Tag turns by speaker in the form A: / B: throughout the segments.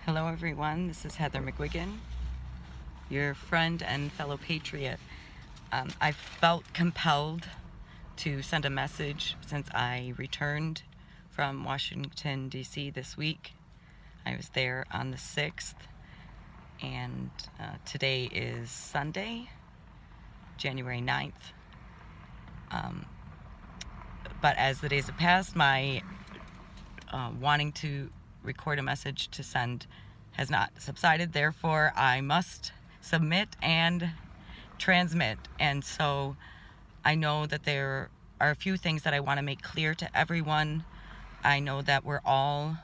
A: Hello everyone, this is Heather McGuigan, your friend and fellow patriot. I felt compelled to send a message since I returned from Washington, D.C. this week. I was there on the 6th, and today is Sunday, January 9th. But as the days have passed, my wanting to record a message to send has not subsided. Therefore, I must submit and transmit. And so I know that there are a few things that I want to make clear to everyone. I know that we're all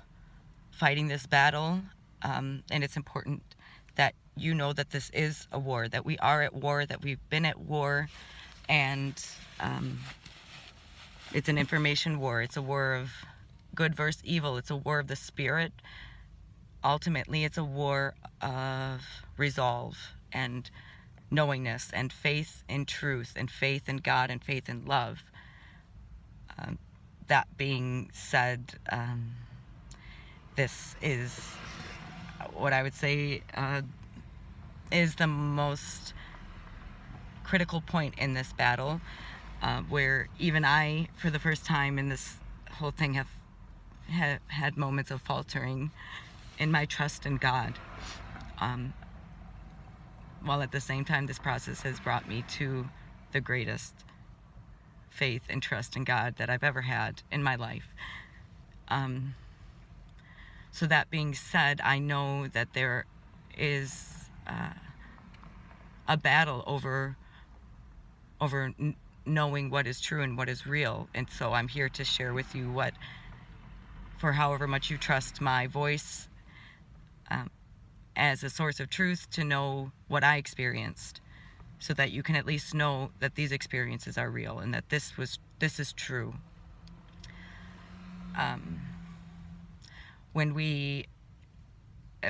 A: fighting this battle, and it's important that you know that this is a war, that we are at war, that we've been at war, and it's an information war. It's a war of good versus evil. It's a war of the spirit. Ultimately, it's a war of resolve and knowingness and faith in truth and faith in God and faith in love. That being said, this is what I would say is the most critical point in this battle, where even I, for the first time in this whole thing, have had moments of faltering in my trust in God, while at the same time this process has brought me to the greatest faith and trust in God that I've ever had in my life. So that being said, I know that there is a battle over knowing what is true and what is real, and so I'm here to share with you what, for however much you trust my voice as a source of truth, to know what I experienced, so that you can at least know that these experiences are real and that this is true.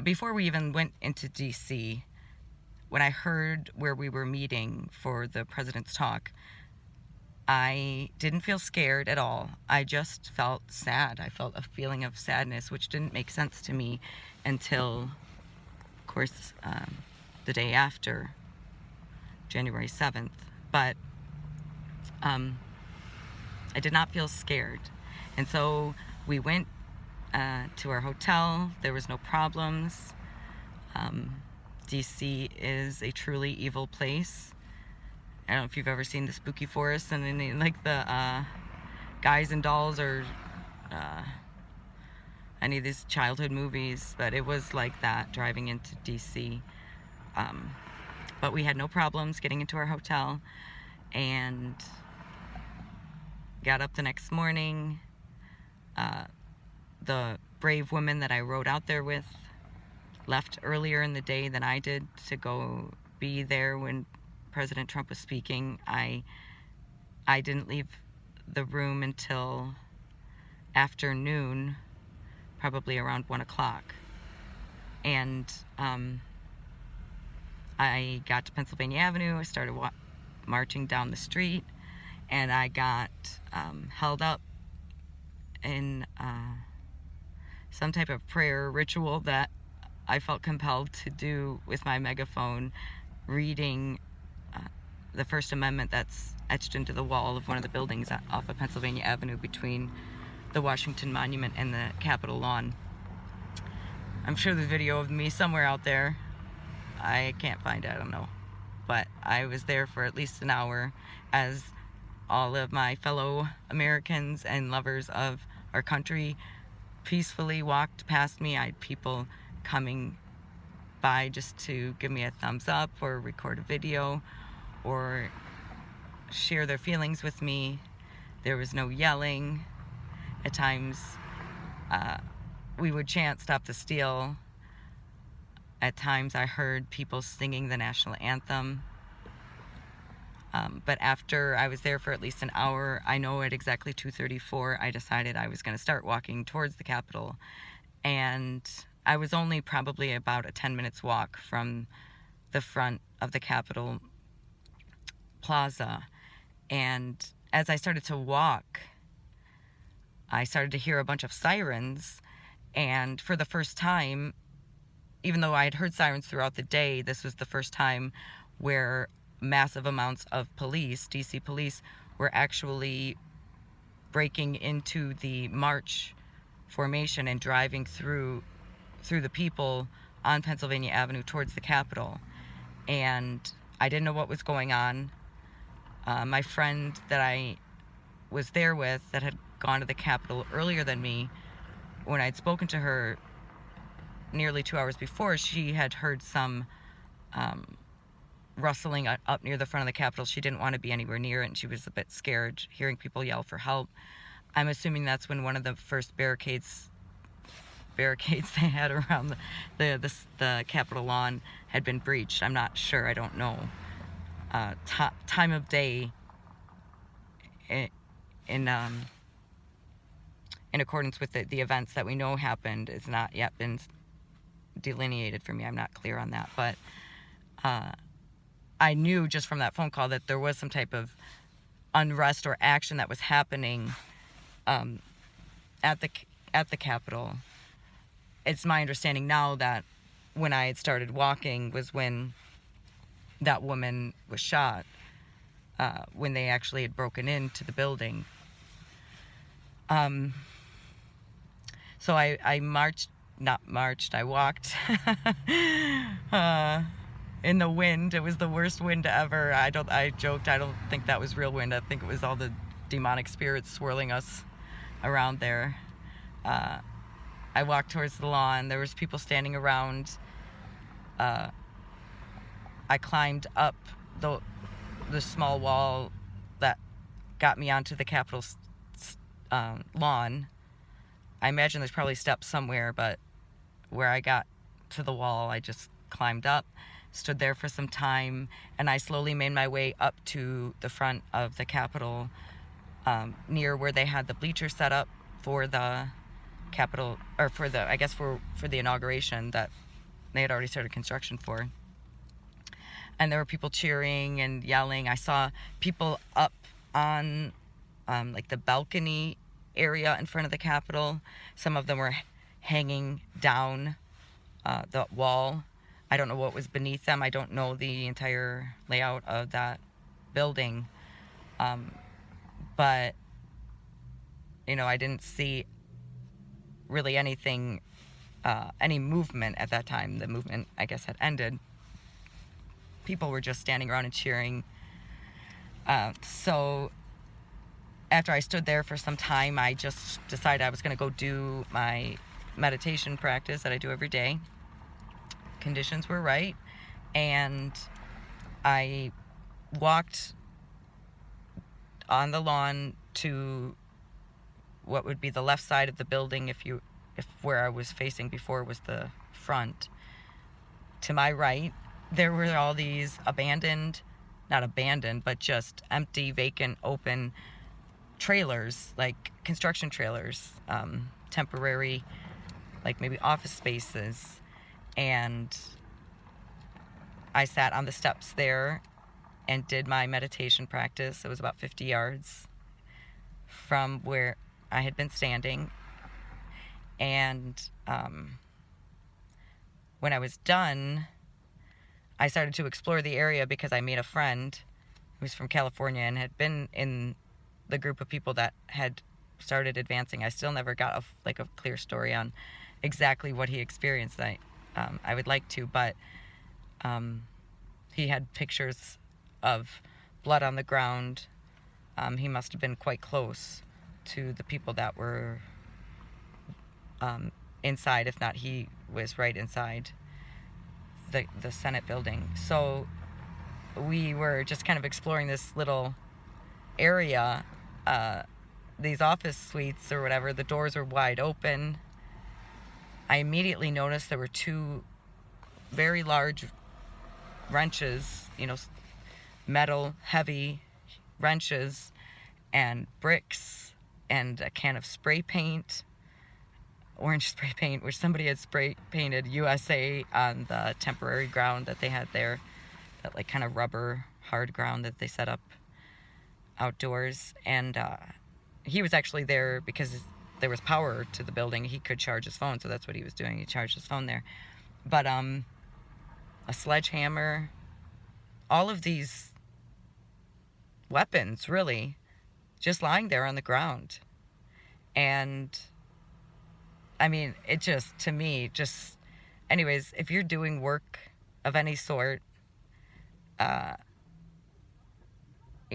A: Before we even went into DC, when I heard where we were meeting for the president's talk, I didn't feel scared at all. I just felt sad. I felt a feeling of sadness, which didn't make sense to me until, of course, the day after, January 7th. But I did not feel scared. And so we went to our hotel. There was no problems. DC is a truly evil place. I don't know if you've ever seen the Spooky Forest and then like the Guys and Dolls or any of these childhood movies, but it was like that driving into DC. But we had no problems getting into our hotel and got up the next morning. The brave women that I rode out there with left earlier in the day than I did to go be there when President Trump was speaking. I didn't leave the room until afternoon, probably around 1 o'clock. And I got to Pennsylvania Avenue. I started marching down the street, and I got held up in some type of prayer ritual that I felt compelled to do with my megaphone, reading the First Amendment that's etched into the wall of one of the buildings off of Pennsylvania Avenue between the Washington Monument and the Capitol lawn. I'm sure there's a video of me somewhere out there. I can't find it, I don't know. But I was there for at least an hour as all of my fellow Americans and lovers of our country peacefully walked past me. I had people coming by just to give me a thumbs up or record a video or share their feelings with me. There was no yelling. At times we would chant "Stop the Steal." At times I heard people singing the national anthem. But after I was there for at least an hour, I know at exactly 2:34, I decided I was going to start walking towards the Capitol. And I was only probably about a 10 minutes walk from the front of the Capitol Plaza. And as I started to walk, I started to hear a bunch of sirens. And for the first time, even though I had heard sirens throughout the day, this was the first time where massive amounts of police, DC police, were actually breaking into the march formation and driving through the people on Pennsylvania Avenue towards the Capitol. And I didn't know what was going on. My friend that I was there with, that had gone to the Capitol earlier than me, when I'd spoken to her nearly 2 hours before, she had heard some rustling up near the front of the Capitol. She didn't want to be anywhere near it, and she was a bit scared hearing people yell for help. I'm assuming that's when one of the first barricades they had around the Capitol lawn had been breached. I'm not sure. I don't know. Time of day in accordance with the events that we know happened has not yet been delineated for me. I'm not clear on that, but I knew just from that phone call that there was some type of unrest or action that was happening at the Capitol. It's my understanding now that when I had started walking was when that woman was shot, when they actually had broken into the building. So I walked in the wind. It was the worst wind ever. I joked, I don't think that was real wind. I think it was all the demonic spirits swirling us around there. I walked towards the lawn. There was people standing around. I climbed up the small wall that got me onto the Capitol lawn. I imagine there's probably steps somewhere, but where I got to the wall, I just climbed up, stood there for some time, and I slowly made my way up to the front of the Capitol, near where they had the bleachers set up for the Capitol, or for the inauguration that they had already started construction for. And there were people cheering and yelling. I saw people up on like the balcony area in front of the Capitol. Some of them were hanging down the wall. I don't know what was beneath them. I don't know the entire layout of that building. But, I didn't see really anything, any movement at that time. The movement, I guess, had ended. People were just standing around and cheering. So after I stood there for some time, I just decided I was going to go do my meditation practice that I do every day. Conditions were right, and I walked on the lawn to what would be the left side of the building, if where I was facing before was the front. To my right, there were all these not abandoned, but just empty, vacant, open trailers, like construction trailers, temporary, like maybe office spaces. And I sat on the steps there and did my meditation practice. It was about 50 yards from where I had been standing. And when I was done, I started to explore the area because I made a friend who was from California and had been in the group of people that had started advancing. I still never got a clear story on exactly what he experienced. I would like to, but he had pictures of blood on the ground. He must have been quite close to the people that were inside, if not he was right inside the Senate building. So we were just kind of exploring this little area, these office suites or whatever. The doors were wide open. I immediately noticed there were two very large wrenches, metal, heavy wrenches, and bricks, and a can of spray paint, orange spray paint, which somebody had spray painted USA on the temporary ground that they had there, that like kind of rubber hard ground that they set up outdoors. And he was actually there because there was power to the building. He could charge his phone, so that's what he was doing. He charged his phone there. But a sledgehammer, all of these weapons, really, just lying there on the ground. And I mean, it just, to me, just, anyways, if you're doing work of any sort, you're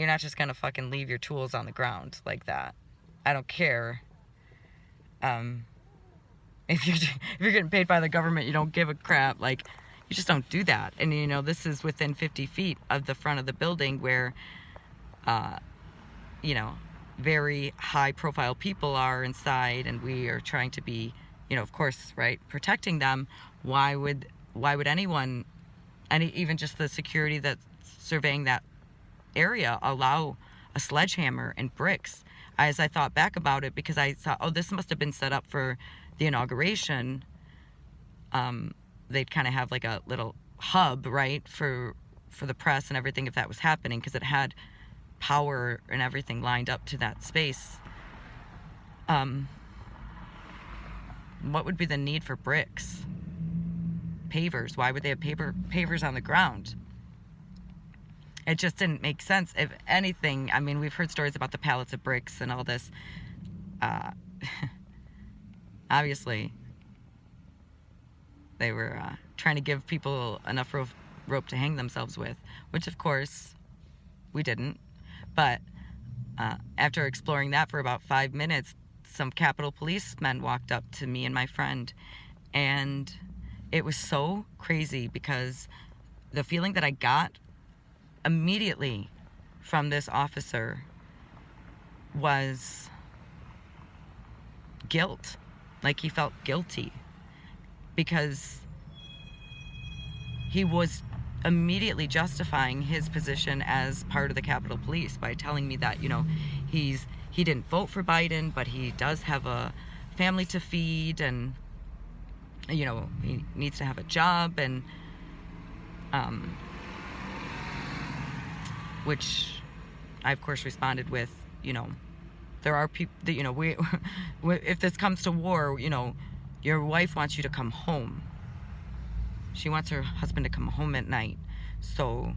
A: not just gonna fucking leave your tools on the ground like that. I don't care. If you're getting paid by the government, you don't give a crap. Like, you just don't do that. And you know, this is within 50 feet of the front of the building where, you know, very high profile people are inside, and we are trying to be, you know, of course, right, protecting them. Why would anyone, even just the security that's surveying that area, allow a sledgehammer and bricks? As I thought back about it, because I thought, oh, this must have been set up for the inauguration. They'd kind of have like a little hub, right, for the press and everything, if that was happening, because it had power and everything lined up to that space. What would be the need for bricks? Pavers. Why would they have pavers on the ground? It just didn't make sense. If anything, I mean, we've heard stories about the pallets of bricks and all this. Obviously, they were trying to give people enough rope to hang themselves with, which of course we didn't. But after exploring that for about 5 minutes, some Capitol policemen walked up to me and my friend, and it was so crazy because the feeling that I got immediately from this officer was guilt. Like, he felt guilty because he was immediately justifying his position as part of the Capitol Police by telling me that, you know, he didn't vote for Biden, but he does have a family to feed, and, you know, he needs to have a job, and which I of course responded with, you know, there are people that, you know, we if this comes to war, you know, your wife wants you to come home. She wants her husband to come home at night. So,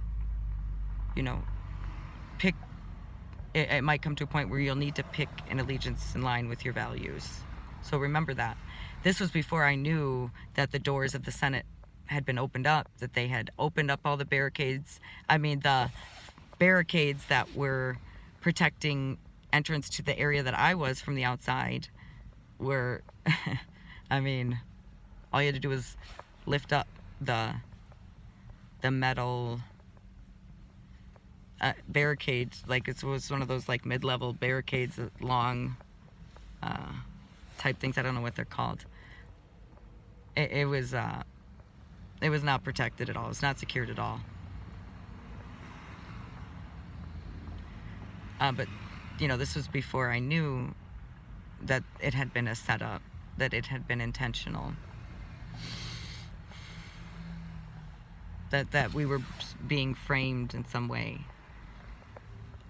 A: you know, it might come to a point where you'll need to pick an allegiance in line with your values. So remember that. This was before I knew that the doors of the Senate had been opened up, that they had opened up all the barricades. I mean, the barricades that were protecting entrance to the area that I was from the outside were, I mean, all you had to do was lift up the metal barricade, like it was one of those like mid-level barricades, long type things. I don't know what they're called. It was not protected at all. It's not secured at all. But you know, this was before I knew that it had been a setup, that it had been intentional, that we were being framed in some way.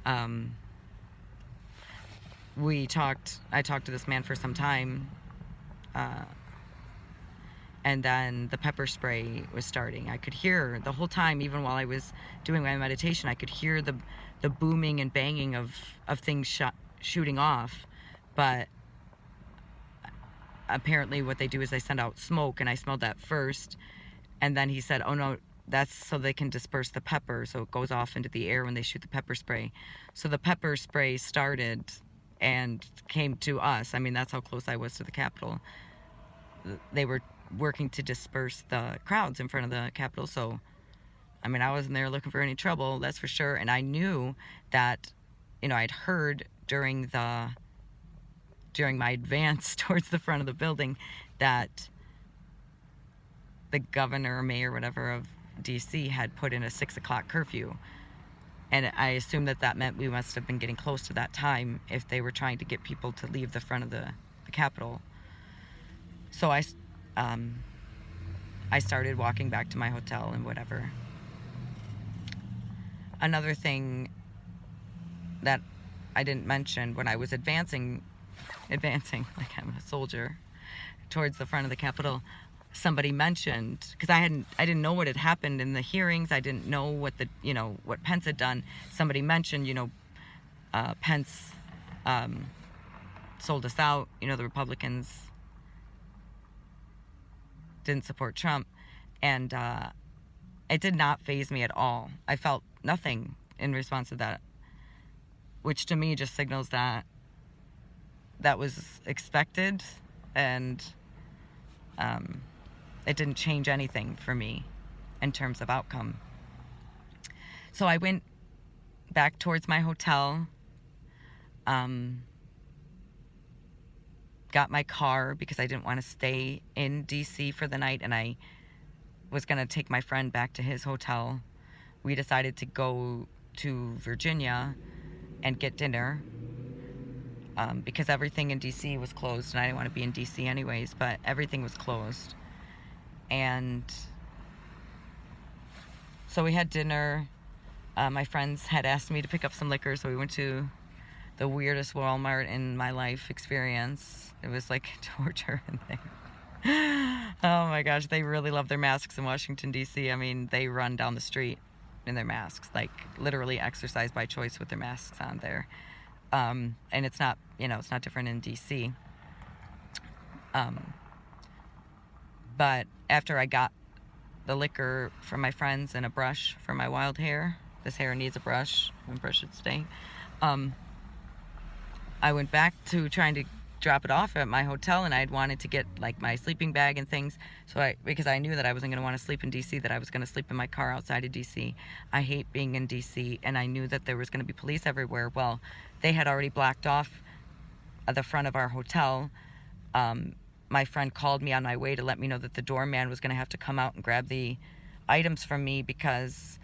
A: I talked to this man for some time, and then the pepper spray was starting. I could hear the whole time, even while I was doing my meditation, I could hear the booming and banging of things shooting off. But apparently what they do is they send out smoke, and I smelled that first, and then he said, oh no, that's so they can disperse the pepper, so it goes off into the air when they shoot the pepper spray. So the pepper spray started and came to us. I mean, that's how close I was to the Capitol. They were working to disperse the crowds in front of the Capitol. So, I mean, I wasn't there looking for any trouble, that's for sure. And I knew that, you know, I'd heard during my advance towards the front of the building that the governor or mayor, whatever, of DC had put in a 6 o'clock curfew. And I assumed that meant we must have been getting close to that time if they were trying to get people to leave the front of the Capitol. So I started walking back to my hotel and whatever. Another thing that I didn't mention, when I was advancing like I'm a soldier, towards the front of the Capitol, somebody mentioned, because I didn't know what had happened in the hearings. I didn't know what what Pence had done. Somebody mentioned, Pence sold us out. The Republicans didn't support Trump, and it did not faze me at all. I felt nothing in response to that, which to me just signals that that was expected, and it didn't change anything for me in terms of outcome. So I went back towards my hotel, got my car because I didn't want to stay in DC for the night, and I was going to take my friend back to his hotel. We decided to go to Virginia and get dinner because everything in DC was closed, and I didn't want to be in DC anyways, but everything was closed. And so we had dinner. My friends had asked me to pick up some liquor, so we went to the weirdest Walmart in my life experience. It was like torture in there. Oh my gosh, they really love their masks in Washington, D.C. I mean, they run down the street in their masks, like literally exercise by choice with their masks on there. And it's not, it's not different in D.C. But after I got the liquor from my friends and a brush for my wild hair, this hair needs a brush, and brush it today, I went back to trying to drop it off at my hotel, and I had wanted to get like my sleeping bag and things, because I knew that I wasn't going to want to sleep in DC, that I was going to sleep in my car outside of DC. I hate being in DC, and I knew that there was going to be police everywhere. Well, they had already blocked off the front of our hotel. My friend called me on my way to let me know that the doorman was going to have to come out and grab the items from me, because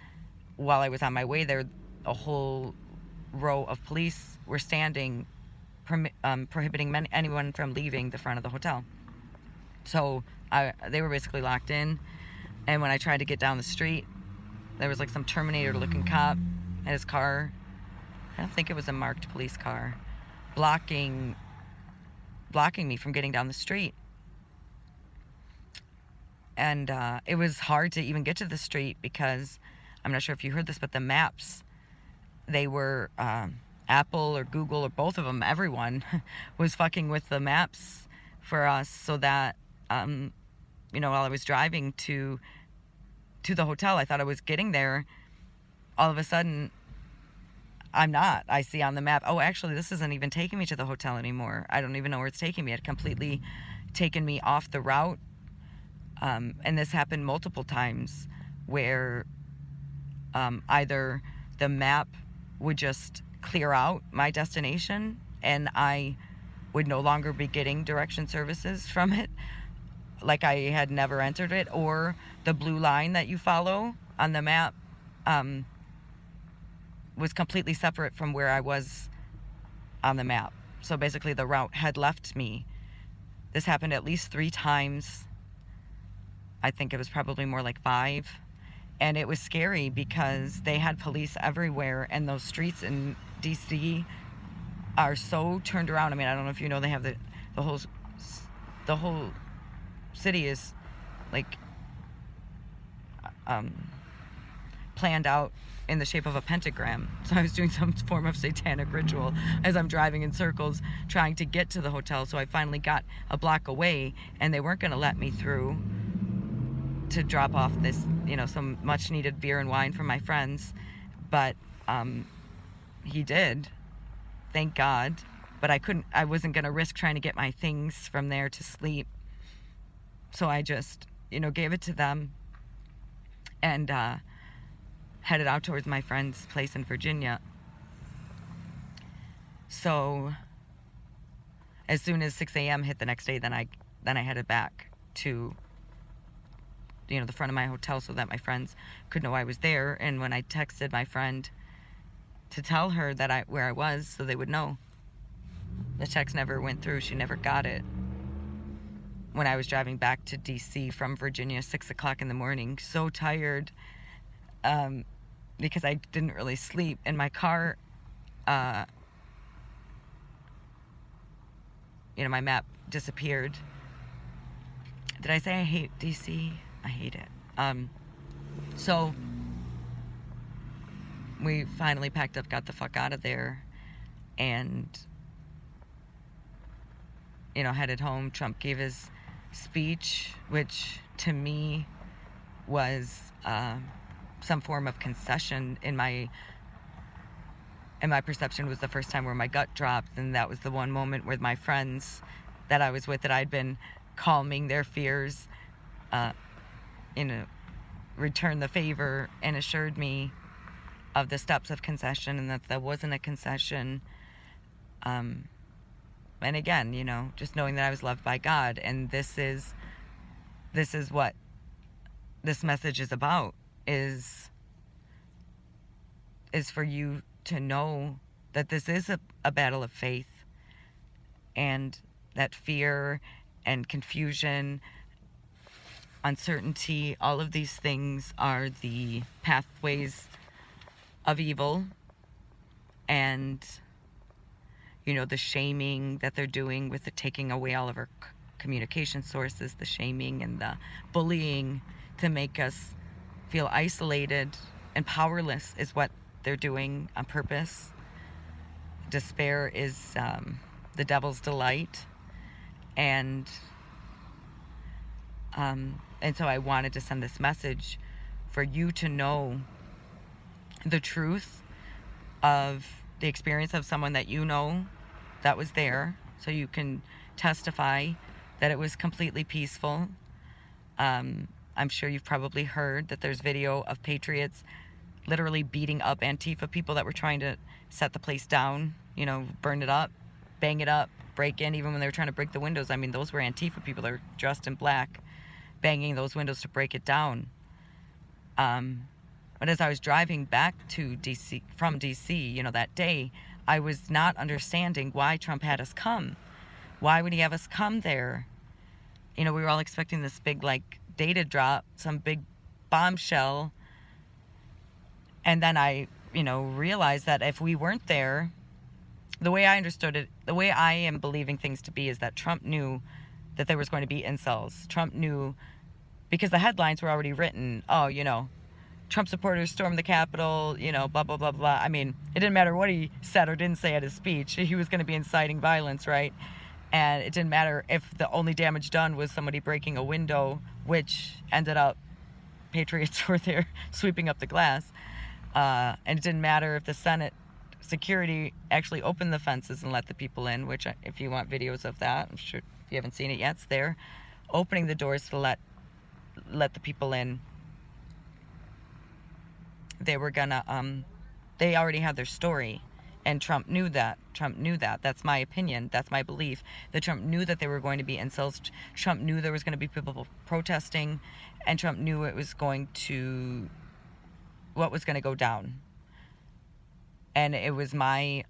A: while I was on my way there, a whole row of police were standing, prohibiting anyone from leaving the front of the hotel. So they were basically locked in. And when I tried to get down the street, there was like some Terminator-looking cop in his car. I don't think it was a marked police car, blocking me from getting down the street. And it was hard to even get to the street because, I'm not sure if you heard this, but the maps, they were Apple or Google or both of them, everyone was fucking with the maps for us, so that while I was driving to the hotel, I thought I was getting there. All of a sudden, I'm not. I see on the map, oh, actually, this isn't even taking me to the hotel anymore. I don't even know where it's taking me. It completely taken me off the route. And this happened multiple times where either the map would just clear out my destination and I would no longer be getting direction services from it, like I had never entered it, or the blue line that you follow on the map was completely separate from where I was on the map. So basically the route had left me. This happened at least 3 times. I think it was probably more like 5. And it was scary because they had police everywhere, and those streets in DC are so turned around. I mean, I don't know if you know, they have the whole city is like planned out in the shape of a pentagram. So I was doing some form of satanic ritual as I'm driving in circles trying to get to the hotel. So I finally got a block away, and they weren't going to let me through to drop off this, some much needed beer and wine from my friends. But he did, thank God. But I wasn't going to risk trying to get my things from there to sleep. So I just, gave it to them and headed out towards my friend's place in Virginia. So as soon as 6 a.m. hit the next day, then I headed back to the front of my hotel so that my friends could know I was there. And when I texted my friend to tell her that where I was, so they would know, the text never went through. She never got it. When I was driving back to DC from Virginia, 6 o'clock in the morning, so tired, because I didn't really sleep in my car. My map disappeared. did I say I hate DC? I hate it. So we finally packed up, got the fuck out of there, and, headed home. Trump gave his speech, which to me was some form of concession. In my perception, was the first time where my gut dropped, and that was the one moment where my friends that I was with, that I'd been calming their fears, returned the favor and assured me of the steps of concession, and that wasn't a concession. And again, just knowing that I was loved by God, and this is what this message is about, is for you to know that this is a battle of faith, and that fear and confusion, uncertainty, all of these things are the pathways of evil. And the shaming that they're doing with the taking away all of our communication sources, the shaming and the bullying to make us feel isolated and powerless, is what they're doing on purpose. Despair is the devil's delight. And so I wanted to send this message for you to know the truth of the experience of someone that that was there, so you can testify that it was completely peaceful. I'm sure you've probably heard that there's video of patriots literally beating up Antifa people that were trying to set the place down, burn it up, bang it up, break in, even when they were trying to break the windows. I mean, those were Antifa people. They're dressed in black, banging those windows to break it down. But as I was driving back to DC, from DC, that day, I was not understanding why Trump had us come. Why would he have us come there? We were all expecting this big, data drop, some big bombshell. And then I, realized that if we weren't there, the way I understood it, the way I am believing things to be, is that Trump knew that there was going to be incels. Trump knew, because the headlines were already written, Trump supporters stormed the Capitol, blah, blah, blah, blah. I mean, it didn't matter what he said or didn't say at his speech. He was going to be inciting violence, right? And it didn't matter if the only damage done was somebody breaking a window, which ended up, patriots were there sweeping up the glass. And it didn't matter if the Senate security actually opened the fences and let the people in, which, if you want videos of that, I'm sure if you haven't seen it yet, it's there. Opening the doors to let the people in. They were gonna, they already had their story, and Trump knew that. That's my opinion. That's my belief. That Trump knew that there were going to be incels. Trump knew there was going to be people protesting, and Trump knew what was going to go down. And it's my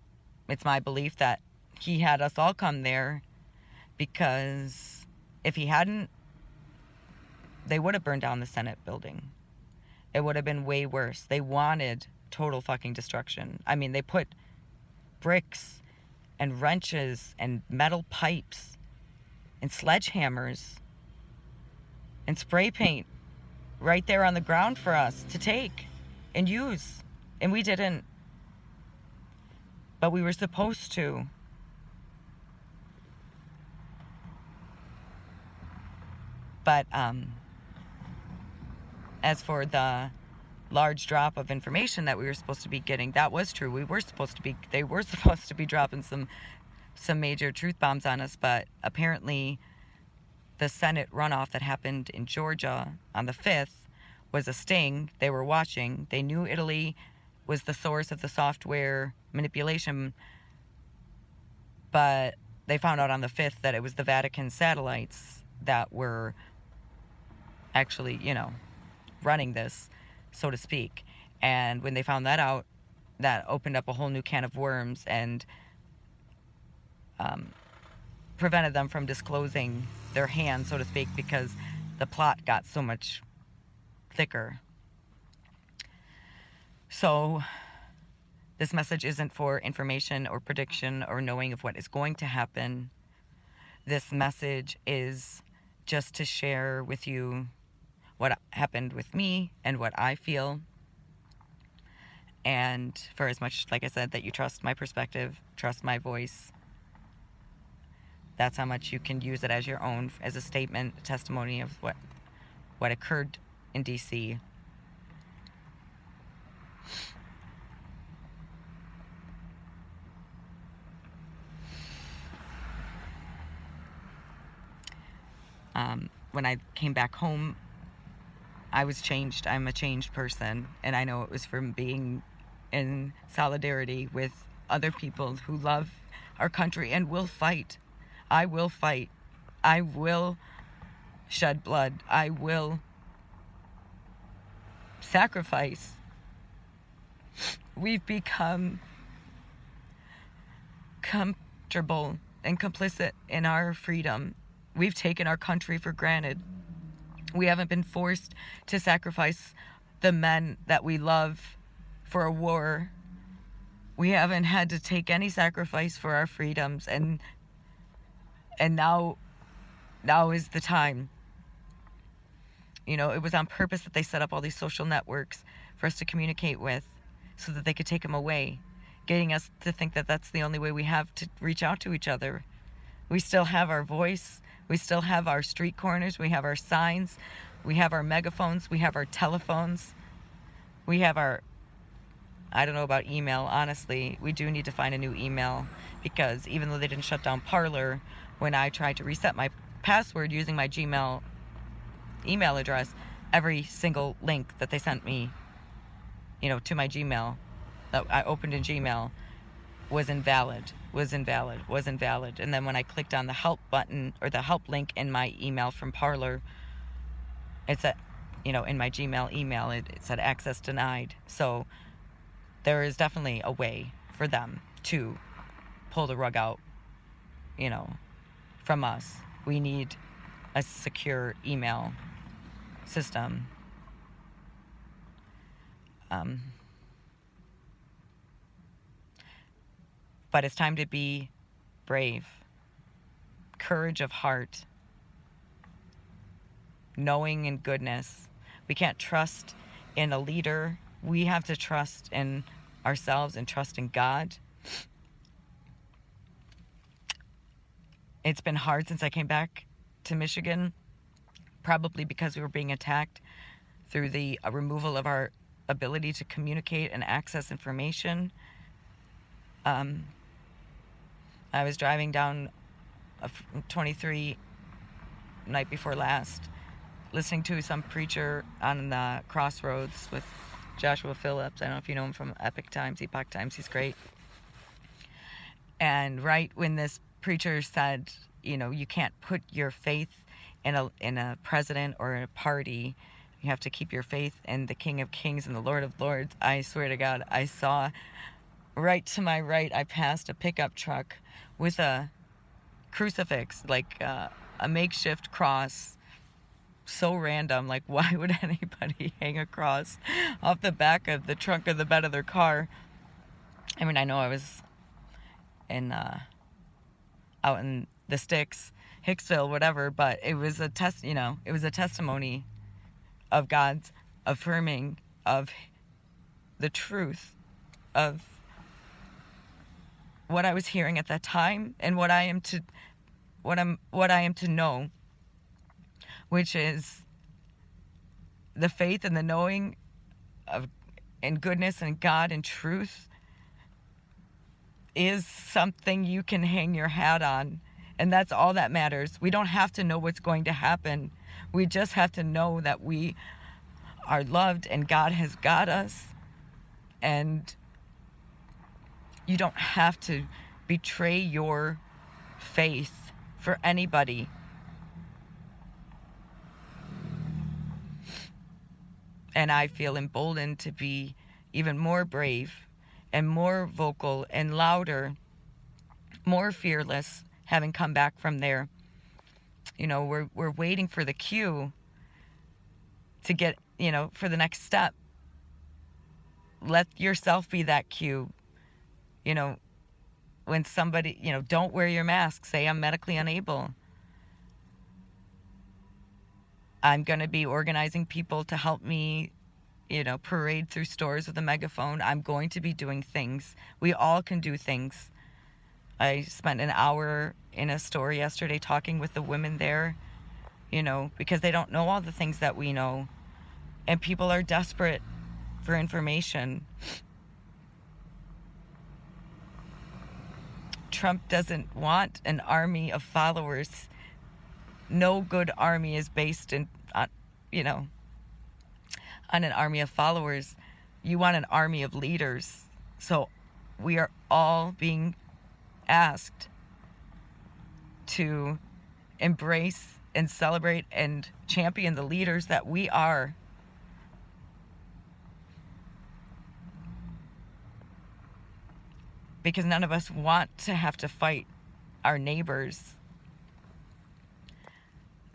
A: belief that he had us all come there, because if he hadn't, they would have burned down the Senate building. It would have been way worse. They wanted total fucking destruction. I mean, they put bricks and wrenches and metal pipes and sledgehammers and spray paint right there on the ground for us to take and use. And we didn't. But we were supposed to. But as for the large drop of information that we were supposed to be getting, that was true. They were supposed to be dropping some major truth bombs on us, but apparently the Senate runoff that happened in Georgia on the 5th was a sting. They were watching. They knew Italy was the source of the software manipulation, but they found out on the 5th that it was the Vatican satellites that were actually, running this, so to speak. And when they found that out, that opened up a whole new can of worms and prevented them from disclosing their hand, so to speak, because the plot got so much thicker. So this message isn't for information or prediction or knowing of what is going to happen. This message is just to share with you what happened with me and what I feel. And for as much, like I said, that you trust my perspective, trust my voice, that's how much you can use it as your own, as a statement, a testimony of what occurred in DC. When I came back home, I was changed. I'm a changed person, and I know it was from being in solidarity with other people who love our country and will fight. I will fight. I will shed blood. I will sacrifice. We've become comfortable and complicit in our freedom. We've taken our country for granted. We haven't been forced to sacrifice the men that we love for a war. We haven't had to take any sacrifice for our freedoms, and now is the time. You know, it was on purpose that they set up all these social networks for us to communicate with, so that they could take them away, getting us to think that that's the only way we have to reach out to each other. We still have our voice. We still have our street corners. We have our signs. We have our megaphones. We have our telephones. We have our, I don't know about email, honestly. We do need to find a new email, because even though they didn't shut down Parler, when I tried to reset my password using my Gmail email address, every single link that they sent me, you know, to my Gmail that I opened in Gmail was invalid. And then when I clicked on the help button, or the help link in my email from Parler, it said, you know, in my Gmail email, it said access denied. So there is definitely a way for them to pull the rug out, you know, from us. We need a secure email system. But it's time to be brave, courage of heart, knowing and goodness. We can't trust in a leader. We have to trust in ourselves and trust in God. It's been hard since I came back to Michigan, probably because we were being attacked through the removal of our ability to communicate and access information. I was driving down 23 night before last, listening to some preacher on the crossroads with Joshua Phillips. I don't know if you know him from Epoch Times. He's great. And right when this preacher said, you know, you can't put your faith in a president or a party, you have to keep your faith in the King of Kings and the Lord of Lords, I swear to God, I saw right to my right, I passed a pickup truck with a crucifix, like a makeshift cross. So random. Like, why would anybody hang a cross off the back of the trunk of the bed of their car? I mean, I know I was out in the sticks, Hicksville, whatever, but it was a it was a testimony of God's affirming of the truth of what I was hearing at that time, and what I am to know, which is the faith and the knowing of and goodness and God and truth is something you can hang your hat on, and that's all that matters. We don't have to know what's going to happen. We just have to know that we are loved and God has got us, and you don't have to betray your faith for anybody. And I feel emboldened to be even more brave and more vocal and louder, more fearless, having come back from there. You know, we're waiting for the cue to get, you know, for the next step. Let yourself be that cue. You know, when somebody, you know, don't wear your mask, say I'm medically unable. I'm going to be organizing people to help me, parade through stores with a megaphone. I'm going to be doing things. We all can do things. I spent an hour in a store yesterday talking with the women there, because they don't know all the things that we know. And people are desperate for information. Trump doesn't want an army of followers. No good army is based on an army of followers. You want an army of leaders. So we are all being asked to embrace and celebrate and champion the leaders that we are. Because none of us want to have to fight our neighbors.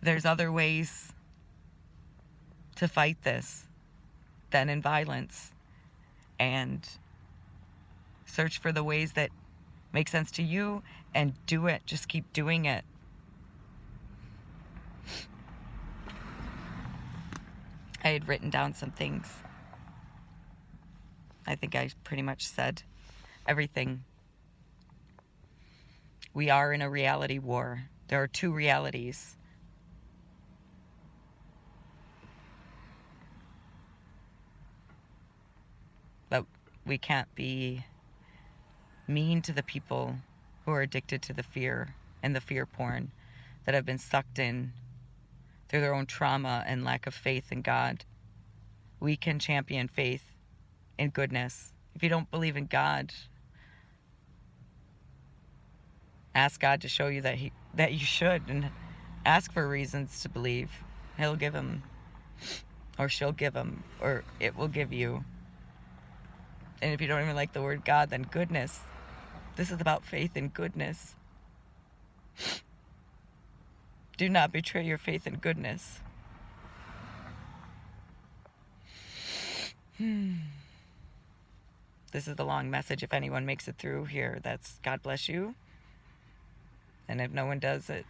A: There's other ways to fight this than in violence. And search for the ways that make sense to you and do it. Just keep doing it. I had written down some things. I think I pretty much said everything. We are in a reality war. There are two realities. But we can't be mean to the people who are addicted to the fear and the fear porn that have been sucked in through their own trauma and lack of faith in God. We can champion faith in goodness. If you don't believe in God, ask God to show you that you should, and ask for reasons to believe. He'll give them, or she'll give them, or it will give you. And if you don't even like the word God, then goodness. This is about faith in goodness. Do not betray your faith in goodness. This is the long message. If anyone makes it through here, that's God bless you. And if no one does it,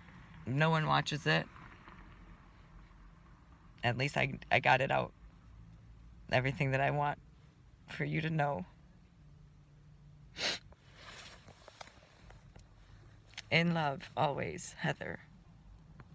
A: no one watches it, at least I got it out. Everything that I want for you to know. In love, always, Heather.